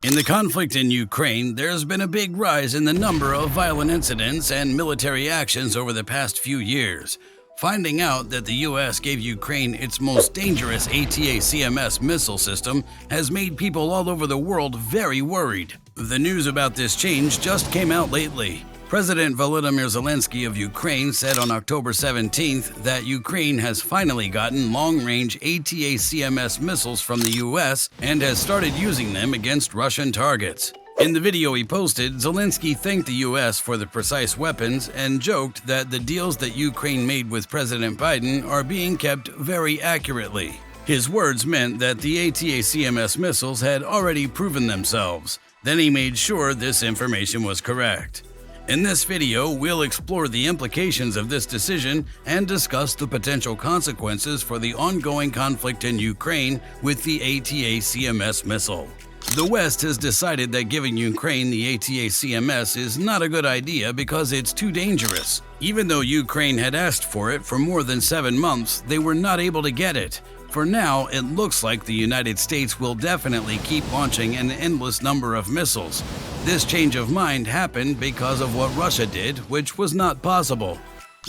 In the conflict in Ukraine, there's been a big rise in the number of violent incidents and military actions over the past few years. Finding out that the US gave Ukraine its most dangerous ATACMS missile system has made people all over the world very worried. The news about this change just came out lately. President Volodymyr Zelenskyy of Ukraine said on October 17th that Ukraine has finally gotten long-range ATACMS missiles from the US and has started using them against Russian targets. In the video he posted, Zelenskyy thanked the US for the precise weapons and joked that the deals that Ukraine made with President Biden are being kept very accurately. His words meant that the ATACMS missiles had already proven themselves. Then he made sure this information was correct. In this video, we'll explore the implications of this decision and discuss the potential consequences for the ongoing conflict in Ukraine with the ATACMS missile. The West has decided that giving Ukraine the ATACMS is not a good idea because it's too dangerous. Even though Ukraine had asked for it for more than 7 months, they were not able to get it. For now, it looks like the United States will definitely keep launching an endless number of missiles. This change of mind happened because of what Russia did, which was not possible.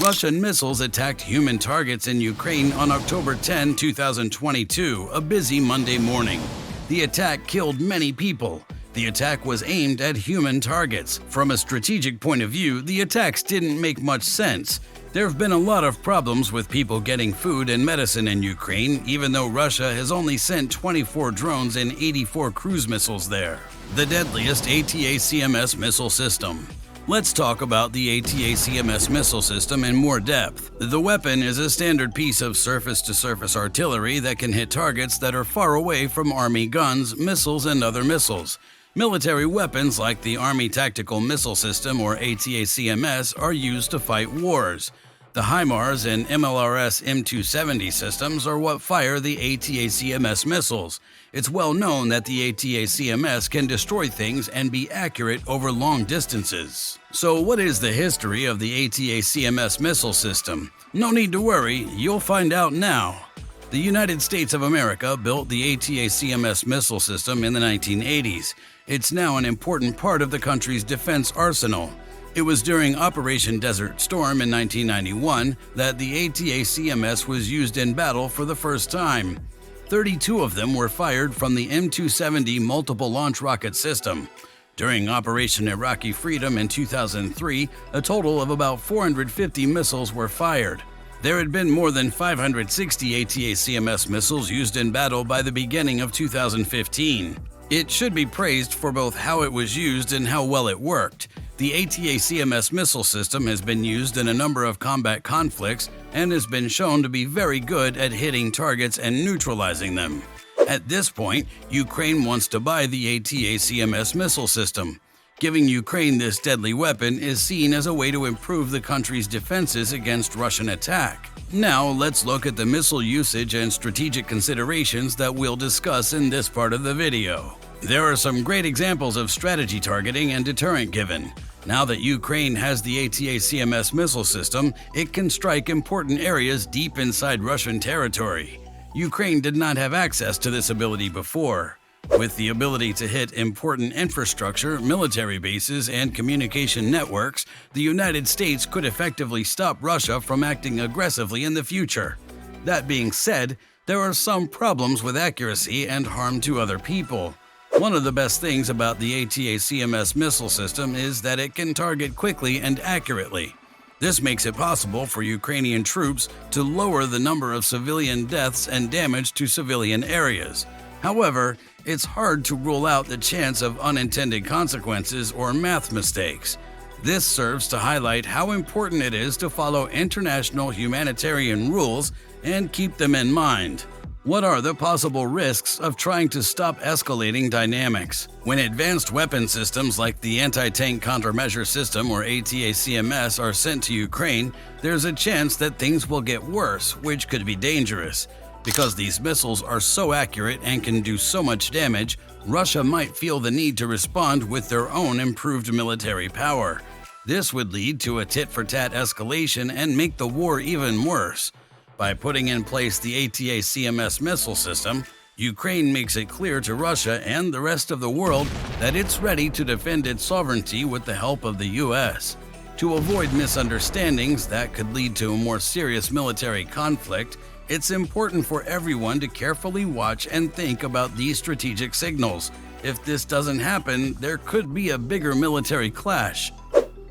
Russian missiles attacked human targets in Ukraine on October 10, 2022, a busy Monday morning. The attack killed many people. The attack was aimed at human targets. From a strategic point of view, the attacks didn't make much sense. There have been a lot of problems with people getting food and medicine in Ukraine, even though Russia has only sent 24 drones and 84 cruise missiles there. The deadliest ATACMS missile system. Let's talk about the ATACMS missile system in more depth. The weapon is a standard piece of surface-to-surface artillery that can hit targets that are far away from Army guns, missiles, and other missiles. Military weapons like the Army Tactical Missile System, or ATACMS, are used to fight wars. The HIMARS and MLRS M270 systems are what fire the ATACMS missiles. It's well known that the ATACMS can destroy things and be accurate over long distances. So what is the history of the ATACMS missile system? No need to worry, you'll find out now. The United States of America built the ATACMS missile system in the 1980s. It's now an important part of the country's defense arsenal. It was during Operation Desert Storm in 1991 that the ATACMS was used in battle for the first time. 32 of them were fired from the M270 multiple launch rocket system. During Operation Iraqi Freedom in 2003, a total of about 450 missiles were fired. There had been more than 560 ATACMS missiles used in battle by the beginning of 2015. It should be praised for both how it was used and how well it worked. The ATACMS missile system has been used in a number of combat conflicts and has been shown to be very good at hitting targets and neutralizing them. At this point, Ukraine wants to buy the ATACMS missile system. Giving Ukraine this deadly weapon is seen as a way to improve the country's defenses against Russian attack. Now let's look at the missile usage and strategic considerations that we'll discuss in this part of the video. There are some great examples of strategy targeting and deterrent given. Now that Ukraine has the ATACMS missile system, it can strike important areas deep inside Russian territory. Ukraine did not have access to this ability before. With the ability to hit important infrastructure, military bases, and communication networks, the United States could effectively stop Russia from acting aggressively in the future. That being said, there are some problems with accuracy and harm to other people. One of the best things about the ATACMS missile system is that it can target quickly and accurately. This makes it possible for Ukrainian troops to lower the number of civilian deaths and damage to civilian areas. However, it's hard to rule out the chance of unintended consequences or math mistakes. This serves to highlight how important it is to follow international humanitarian rules and keep them in mind. What are the possible risks of trying to stop escalating dynamics? When advanced weapon systems like the Anti-Tank Countermeasure System, or ATACMS, are sent to Ukraine, there's a chance that things will get worse, which could be dangerous. Because these missiles are so accurate and can do so much damage, Russia might feel the need to respond with their own improved military power. This would lead to a tit-for-tat escalation and make the war even worse. By putting in place the ATACMS missile system, Ukraine makes it clear to Russia and the rest of the world that it's ready to defend its sovereignty with the help of the US. To avoid misunderstandings that could lead to a more serious military conflict, it's important for everyone to carefully watch and think about these strategic signals. If this doesn't happen, there could be a bigger military clash.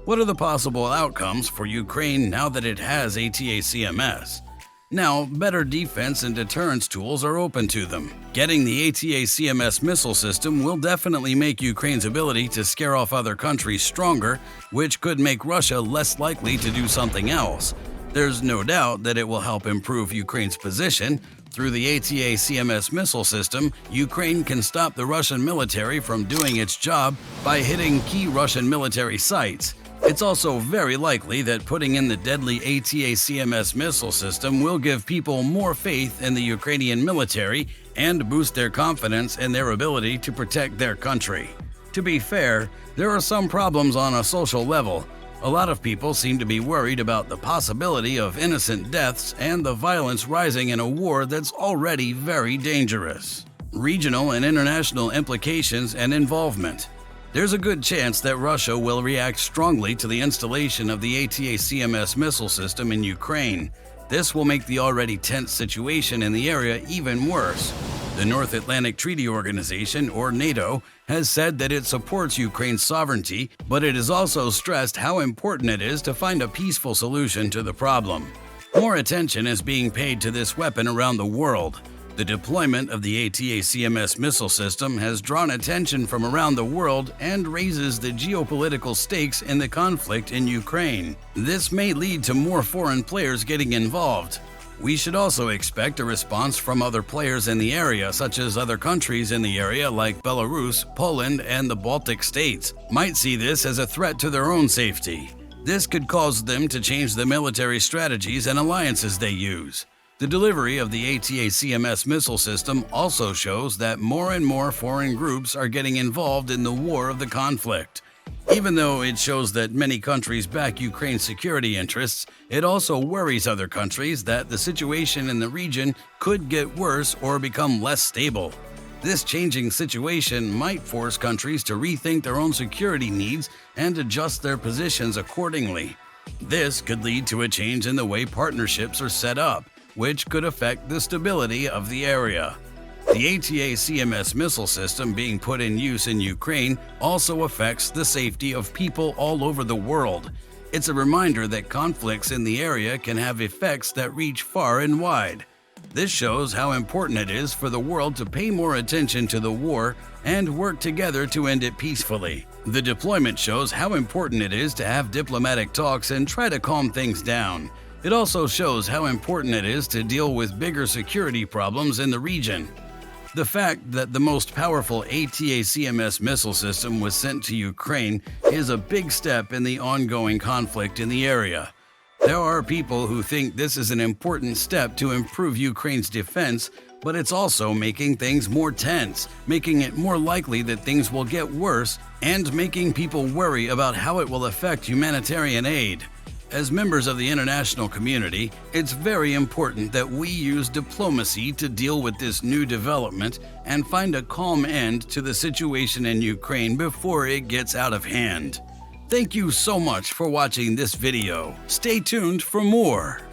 What are the possible outcomes for Ukraine now that it has ATACMS? Now, better defense and deterrence tools are open to them. Getting the ATACMS missile system will definitely make Ukraine's ability to scare off other countries stronger, which could make Russia less likely to do something else. There's no doubt that it will help improve Ukraine's position. Through the ATACMS missile system, Ukraine can stop the Russian military from doing its job by hitting key Russian military sites. It's also very likely that putting in the deadly ATACMS missile system will give people more faith in the Ukrainian military and boost their confidence in their ability to protect their country. To be fair, there are some problems on a social level. A lot of people seem to be worried about the possibility of innocent deaths and the violence rising in a war that's already very dangerous. Regional and international implications and involvement. There's a good chance that Russia will react strongly to the installation of the ATACMS missile system in Ukraine. This will make the already tense situation in the area even worse. The North Atlantic Treaty Organization, or NATO, has said that it supports Ukraine's sovereignty, but it has also stressed how important it is to find a peaceful solution to the problem. More attention is being paid to this weapon around the world. The deployment of the ATACMS missile system has drawn attention from around the world and raises the geopolitical stakes in the conflict in Ukraine. This may lead to more foreign players getting involved. We should also expect a response from other players in the area, such as other countries in the area like Belarus, Poland, and the Baltic states, might see this as a threat to their own safety. This could cause them to change the military strategies and alliances they use. The delivery of the ATACMS missile system also shows that more and more foreign groups are getting involved in the war of the conflict. Even though it shows that many countries back Ukraine's security interests, it also worries other countries that the situation in the region could get worse or become less stable. This changing situation might force countries to rethink their own security needs and adjust their positions accordingly. This could lead to a change in the way partnerships are set up, which could affect the stability of the area. The ATACMS missile system being put in use in Ukraine also affects the safety of people all over the world. It's a reminder that conflicts in the area can have effects that reach far and wide. This shows how important it is for the world to pay more attention to the war and work together to end it peacefully. The deployment shows how important it is to have diplomatic talks and try to calm things down. It also shows how important it is to deal with bigger security problems in the region. The fact that the most powerful ATACMS missile system was sent to Ukraine is a big step in the ongoing conflict in the area. There are people who think this is an important step to improve Ukraine's defense, but it's also making things more tense, making it more likely that things will get worse, and making people worry about how it will affect humanitarian aid. As members of the international community, it's very important that we use diplomacy to deal with this new development and find a calm end to the situation in Ukraine before it gets out of hand. Thank you so much for watching this video. Stay tuned for more.